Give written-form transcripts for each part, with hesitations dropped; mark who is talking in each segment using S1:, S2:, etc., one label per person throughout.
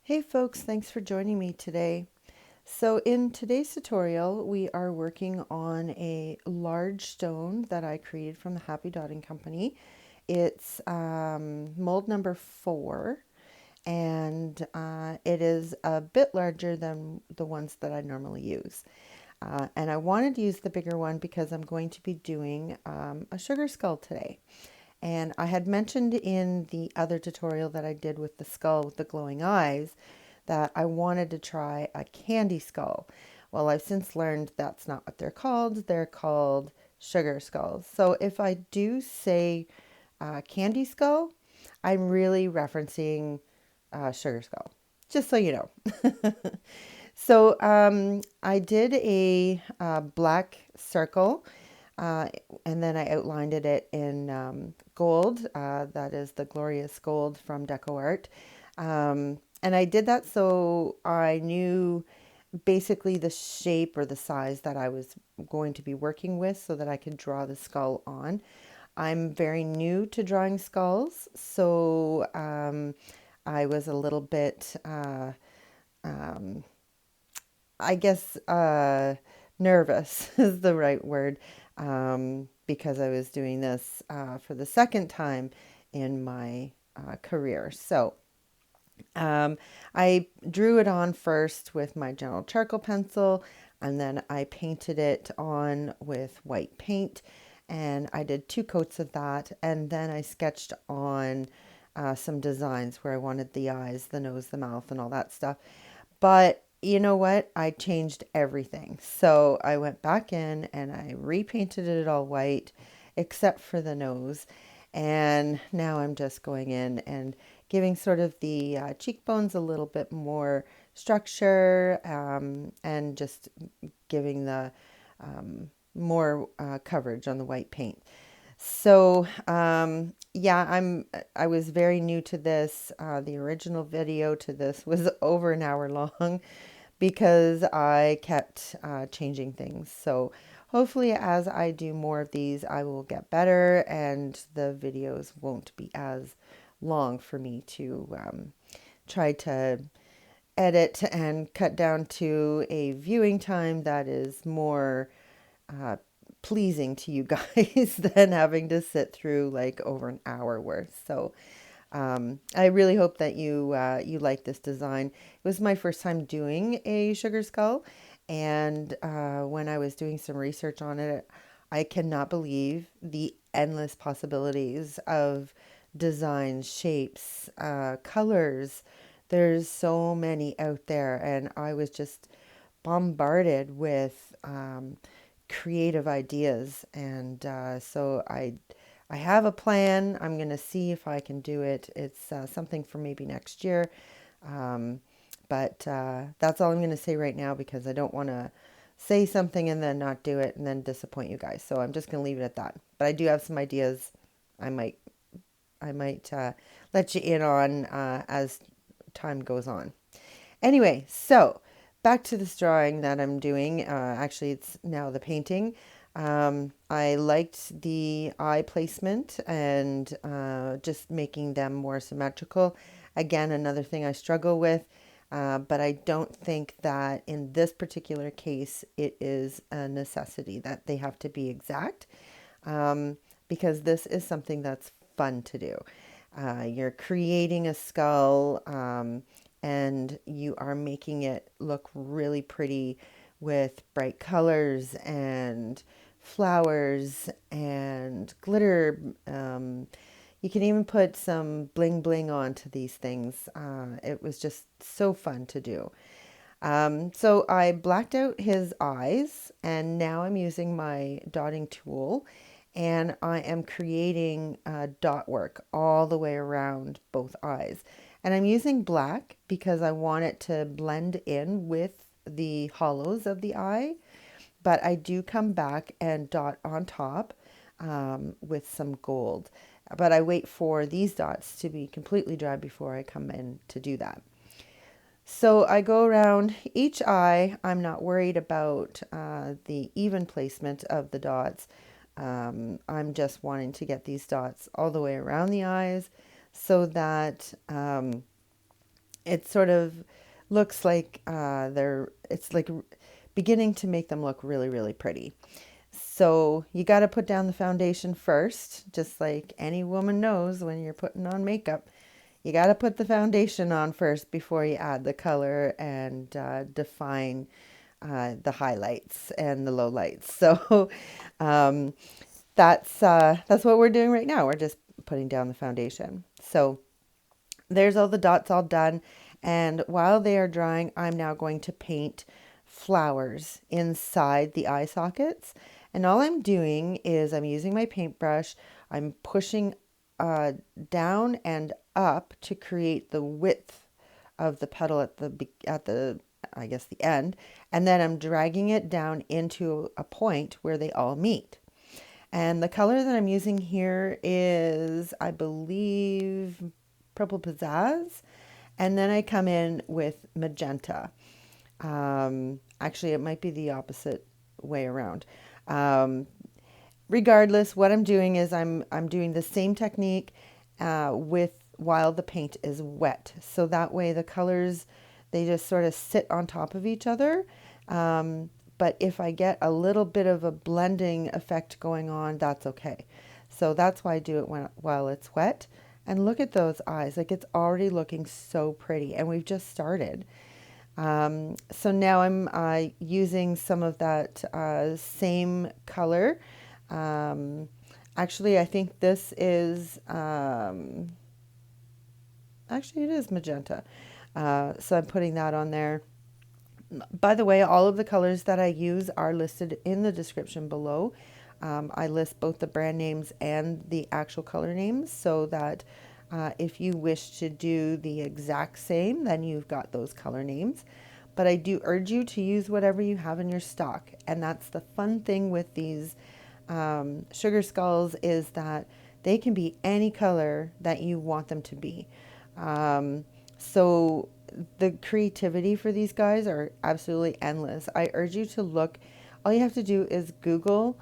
S1: Hey folks, thanks for joining me today. So in today's tutorial, we are working on a large stone that I created from the Happy Dotting Company. It's mold number 4, and it is a bit larger than the ones that I normally use. And I wanted to use the bigger one because I'm going to be doing a sugar skull today. And I had mentioned in the other tutorial that I did with the skull with the glowing eyes that I wanted to try a candy skull. Well, I've since learned that's not what they're called. They're called sugar skulls. So if I do say candy skull, I'm really referencing sugar skull, just so you know. So I did a black circle, and then I outlined it in gold. That is the glorious gold from DecoArt. And I did that so I knew basically the shape or the size that I was going to be working with so that I could draw the skull on. I'm very new to drawing skulls, so I was a little bit I guess nervous is the right word, because I was doing this for the second time in my career. So I drew it on first with my general charcoal pencil, and then I painted it on with white paint, and I did 2 coats of that, and then I sketched on some designs where I wanted the eyes, the nose, the mouth, and all that stuff. But you know what? I changed everything. So I went back in and I repainted it all white except for the nose. And now I'm just going in and giving sort of the cheekbones a little bit more structure, and just giving the more coverage on the white paint. So yeah, I was very new to this. The original video to this was over an hour long because I kept changing things. So hopefully as I do more of these, I will get better and the videos won't be as long for me to try to edit and cut down to a viewing time that is more uh, pleasing to you guys than having to sit through like over an hour worth. So I really hope that you like this design. It was my first time doing a sugar skull, and when I was doing some research on it, I cannot believe the endless possibilities of designs, shapes, colors. There's so many out there, and I was just bombarded with creative ideas, and so I have a plan. I'm going to see if I can do it. It's something for maybe next year. Um, but that's all I'm going to say right now because I don't want to say something and then not do it and then disappoint you guys. So I'm just going to leave it at that. But I do have some ideas I might let you in on as time goes on. Anyway, so back to this drawing that I'm doing. Actually, it's now the painting. I liked the eye placement and just making them more symmetrical. Again, another thing I struggle with, but I don't think that in this particular case it is a necessity that they have to be exact, because this is something that's fun to do. You're creating a skull, and you are making it look really pretty with bright colors and flowers and glitter. You can even put some bling bling onto these things. It was just so fun to do. So I blacked out his eyes, and now I'm using my dotting tool, and I am creating dot work all the way around both eyes. And I'm using black because I want it to blend in with the hollows of the eye, but I do come back and dot on top with some gold. But I wait for these dots to be completely dry before I come in to do that. So I go around each eye. I'm not worried about the even placement of the dots. I'm just wanting to get these dots all the way around the eyes so that it sort of looks like it's like beginning to make them look really, really pretty. So you got to put down the foundation first, just like any woman knows when you're putting on makeup. You got to put the foundation on first before you add the color and define the highlights and the lowlights. So um, that's what we're doing right now. We're just putting down the foundation. So there's all the dots all done. And while they are drying, I'm now going to paint flowers inside the eye sockets. And all I'm doing is I'm using my paintbrush. I'm pushing down and up to create the width of the petal at the I guess the end, and then I'm dragging it down into a point where they all meet. And the color that I'm using here is, I believe, purple pizzazz. And then I come in with magenta. Actually, it might be the opposite way around. Um, Regardless, what I'm doing is I'm doing the same technique with while the paint is wet. So that way the colors, they just sort of sit on top of each other. But if I get a little bit of a blending effect going on, that's okay. So that's why I do it while it's wet. And look at those eyes, like it's already looking so pretty, and we've just started. So now I'm using some of that same color. Actually, I think this is, actually it is magenta. So I'm putting that on there. By the way, all of the colors that I use are listed in the description below. I list both the brand names and the actual color names so that if you wish to do the exact same, then you've got those color names. But I do urge you to use whatever you have in your stock. And that's the fun thing with these sugar skulls, is that they can be any color that you want them to be. So the creativity for these guys are absolutely endless. I urge you to look. All you have to do is Google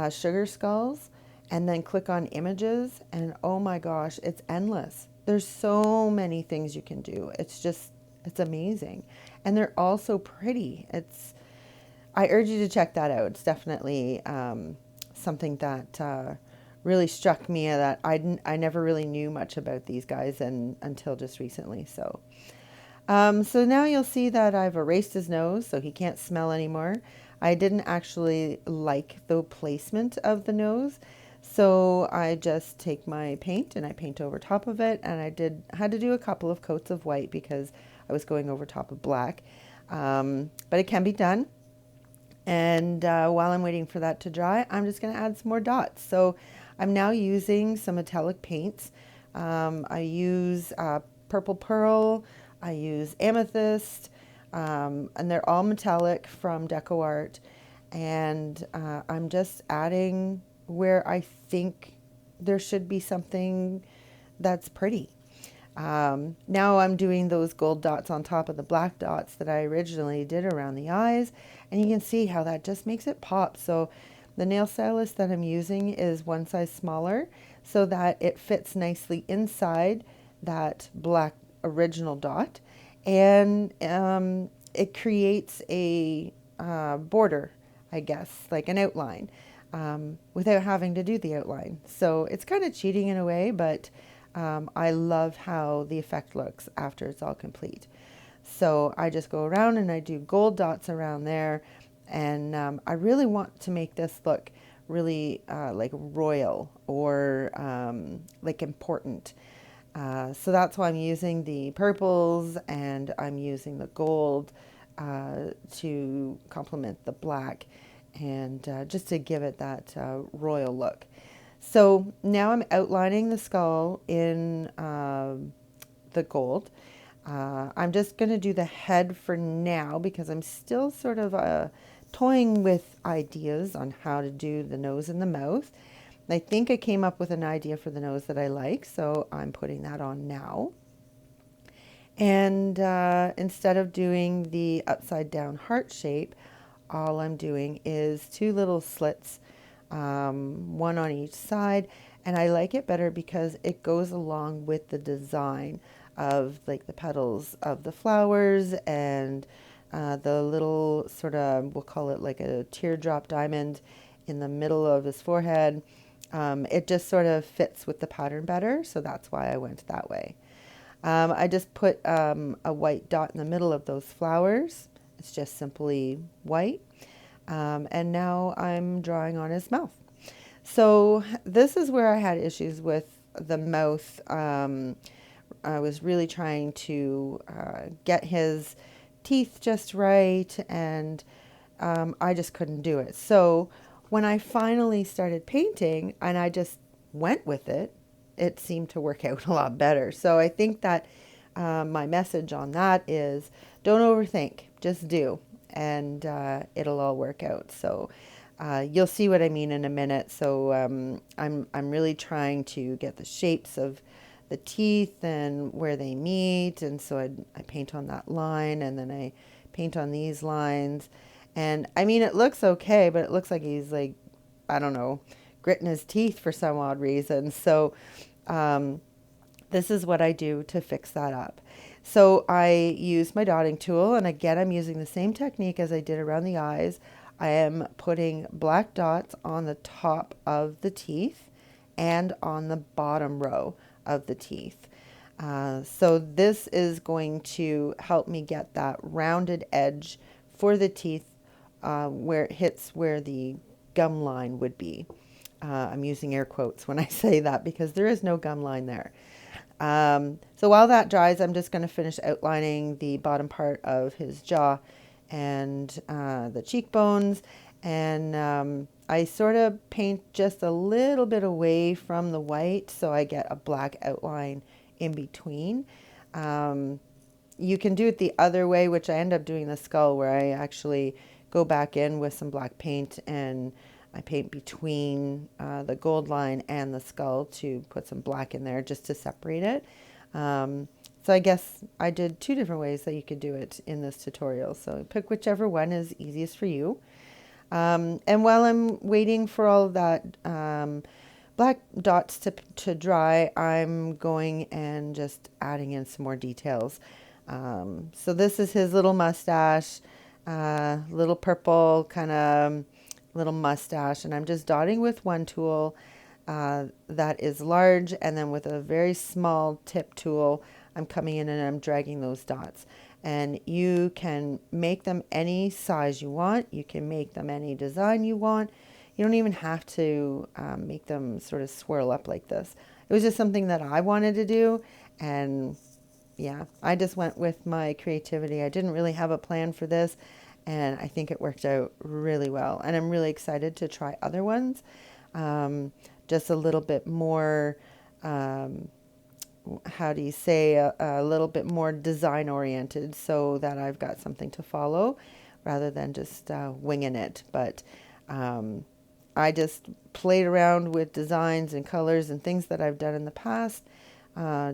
S1: sugar skulls and then click on images, and oh my gosh, it's endless. There's so many things you can do. It's amazing. And they're all so pretty. I urge you to check that out. It's definitely something that really struck me, that I never really knew much about these guys until just recently. So now you'll see that I've erased his nose so he can't smell anymore. I didn't actually like the placement of the nose, so I just take my paint and I paint over top of it, and had to do a couple of coats of white because I was going over top of black. But it can be done. And while I'm waiting for that to dry, I'm just going to add some more dots. So I'm now using some metallic paints. I use Purple Pearl, I use Amethyst, and they're all metallic from DecoArt. And I'm just adding where I think there should be something that's pretty. Now I'm doing those gold dots on top of the black dots that I originally did around the eyes, and you can see how that just makes it pop. So the nail stylus that I'm using is one size smaller so that it fits nicely inside that black original dot, and it creates a border, I guess, like an outline, without having to do the outline. So it's kind of cheating in a way, but I love how the effect looks after it's all complete. So I just go around and I do gold dots around there, and I really want to make this look really like royal or like important. So that's why I'm using the purples and I'm using the gold to complement the black, and just to give it that royal look. So now I'm outlining the skull in the gold. I'm just going to do the head for now because I'm still sort of toying with ideas on how to do the nose and the mouth. I think I came up with an idea for the nose that I like, so I'm putting that on now. And instead of doing the upside down heart shape, all I'm doing is two little slits, one on each side, and I like it better because it goes along with the design of like the petals of the flowers and the little sort of, we'll call it like a teardrop diamond in the middle of his forehead. It just sort of fits with the pattern better, so that's why I went that way. I just put a white dot in the middle of those flowers. It's just simply white. And now I'm drawing on his mouth. So this is where I had issues with the mouth. I was really trying to get his teeth just right, and I just couldn't do it. So when I finally started painting and I just went with it, it seemed to work out a lot better. So I think that my message on that is don't overthink, just do, and it'll all work out. So you'll see what I mean in a minute. So I'm really trying to get the shapes of the teeth and where they meet, and so I paint on that line, and then I paint on these lines. And I mean, it looks okay, but it looks like he's like, I don't know, gritting his teeth for some odd reason. So this is what I do to fix that up. So I use my dotting tool, and again, I'm using the same technique as I did around the eyes. I am putting black dots on the top of the teeth and on the bottom row of the teeth. So this is going to help me get that rounded edge for the teeth where it hits where the gum line would be. I'm using air quotes when I say that because there is no gum line there. So while that dries, I'm just going to finish outlining the bottom part of his jaw and the cheekbones. And I sort of paint just a little bit away from the white so I get a black outline in between. You can do it the other way, which I end up doing the skull, where I actually go back in with some black paint and I paint between the gold line and the skull to put some black in there just to separate it. So I guess I did two different ways that you could do it in this tutorial. So pick whichever one is easiest for you. And while I'm waiting for all of that black dots to dry, I'm going and just adding in some more details. So this is his little mustache, little purple kind of little mustache, and I'm just dotting with one tool that is large, and then with a very small tip tool I'm coming in and I'm dragging those dots. And you can make them any size you want, you can make them any design you want. You don't even have to make them sort of swirl up like this. It was just something that I wanted to do, and yeah, I just went with my creativity. I didn't really have a plan for this, and I think it worked out really well. And I'm really excited to try other ones. Just a little bit more, how do you say, a little bit more design oriented so that I've got something to follow rather than just winging it. But I just played around with designs and colors and things that I've done in the past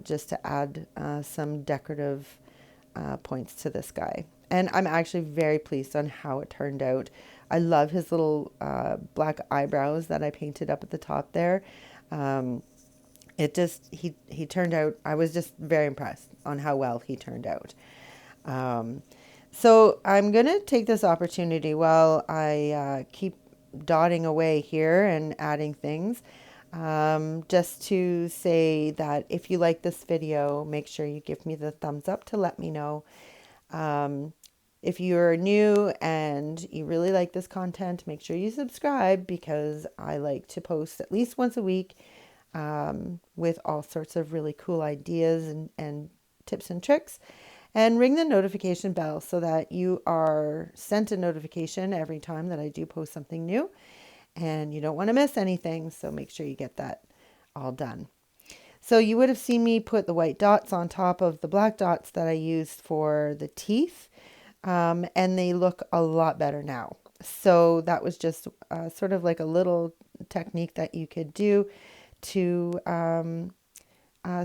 S1: just to add some decorative points to this guy. And I'm actually very pleased on how it turned out. I love his little black eyebrows that I painted up at the top there. It just, he turned out, I was just very impressed on how well he turned out. So I'm going to take this opportunity while I keep dotting away here and adding things. Just to say that if you like this video, make sure you give me the thumbs up to let me know. If you're new and you really like this content, make sure you subscribe because I like to post at least once a week with all sorts of really cool ideas and tips and tricks. And ring the notification bell so that you are sent a notification every time that I do post something new. And you don't want to miss anything, so make sure you get that all done. So you would have seen me put the white dots on top of the black dots that I used for the teeth, and they look a lot better now. So that was just sort of like a little technique that you could do to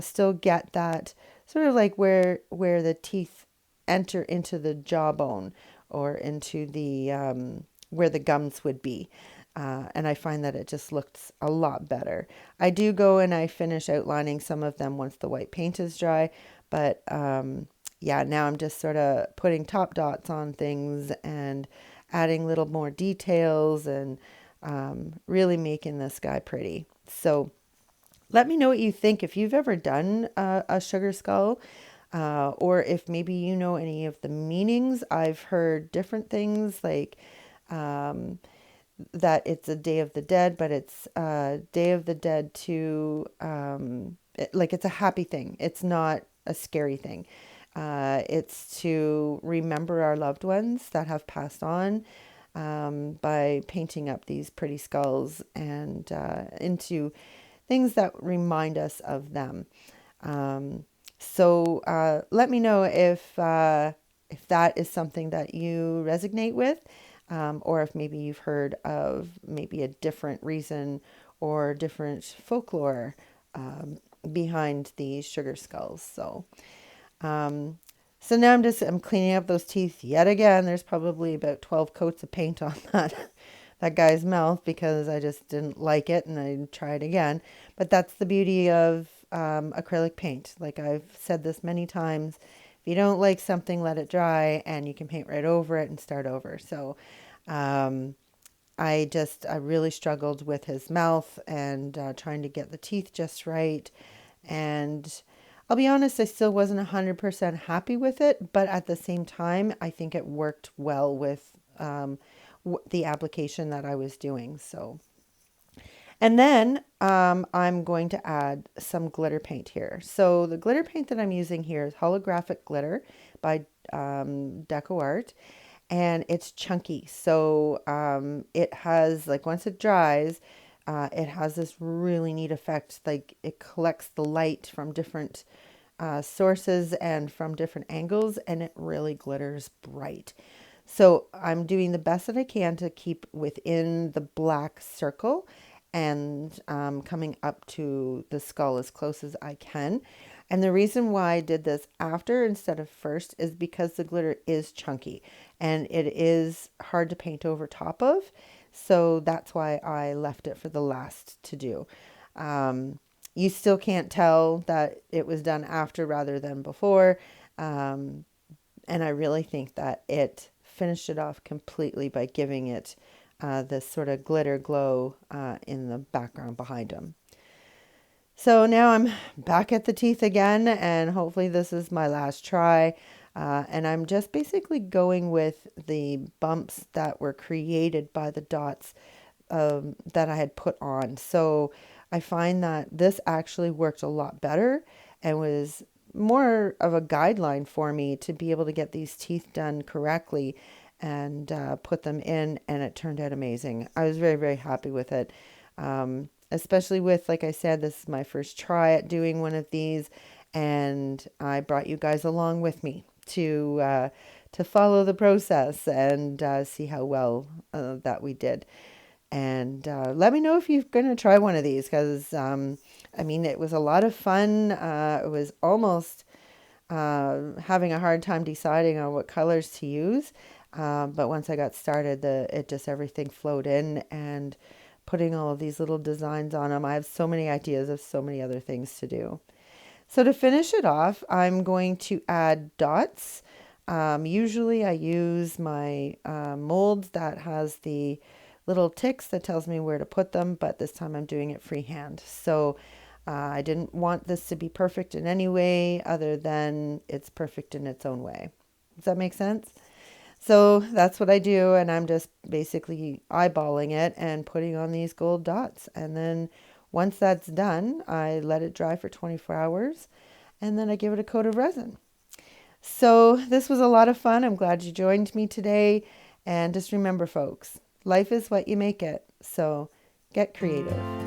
S1: still get that sort of like where the teeth enter into the jawbone or into the where the gums would be. And I find that it just looks a lot better. I do go and I finish outlining some of them once the white paint is dry, But yeah, now I'm just sort of putting top dots on things and adding little more details and really making this guy pretty. So let me know what you think if you've ever done a sugar skull, or if maybe you know any of the meanings. I've heard different things like that it's a Day of the Dead, but it's Day of the Dead to like it's a happy thing. It's not a scary thing. It's to remember our loved ones that have passed on, by painting up these pretty skulls and into things that remind us of them. So let me know if that is something that you resonate with, or if maybe you've heard of maybe a different reason or different folklore behind these sugar skulls. So now I'm cleaning up those teeth yet again. There's probably about 12 coats of paint on that guy's mouth because I just didn't like it and I tried again. But that's the beauty of acrylic paint. Like I've said this many times, if you don't like something, let it dry and you can paint right over it and start over. So I really struggled with his mouth and trying to get the teeth just right. And I'll be honest, I still wasn't 100% happy with it, but at the same time, I think it worked well with the application that I was doing. So, and then I'm going to add some glitter paint here. So the glitter paint that I'm using here is Holographic glitter by DecoArt, and it's chunky. So it has, like, once it dries, it has this really neat effect. Like it collects the light from different sources and from different angles, and it really glitters bright. So I'm doing the best that I can to keep within the black circle and coming up to the skull as close as I can. And the reason why I did this after instead of first is because the glitter is chunky and it is hard to paint over top of. So that's why I left it for the last to do. You still can't tell that it was done after rather than before. And I really think that it finished it off completely by giving it this sort of glitter glow in the background behind him. So now I'm back at the teeth again, and hopefully this is my last try. And I'm just basically going with the bumps that were created by the dots that I had put on. So I find that this actually worked a lot better and was more of a guideline for me to be able to get these teeth done correctly and put them in, and it turned out amazing. I was very, very happy with it. Especially with, like I said, this is my first try at doing one of these, and I brought you guys along with me to follow the process and see how well that we did. And let me know if you're going to try one of these, because I mean, it was a lot of fun. It was almost having a hard time deciding on what colors to use. But once I got started, everything flowed in, and putting all of these little designs on them, I have so many ideas of so many other things to do. So to finish it off, I'm going to add dots. Usually I use my mold that has the little ticks that tells me where to put them, but this time I'm doing it freehand. So I didn't want this to be perfect in any way other than it's perfect in its own way. Does that make sense? So that's what I do, and I'm just basically eyeballing it and putting on these gold dots. And then once that's done, I let it dry for 24 hours, and then I give it a coat of resin. So this was a lot of fun. I'm glad you joined me today. And just remember, folks, life is what you make it. So get creative.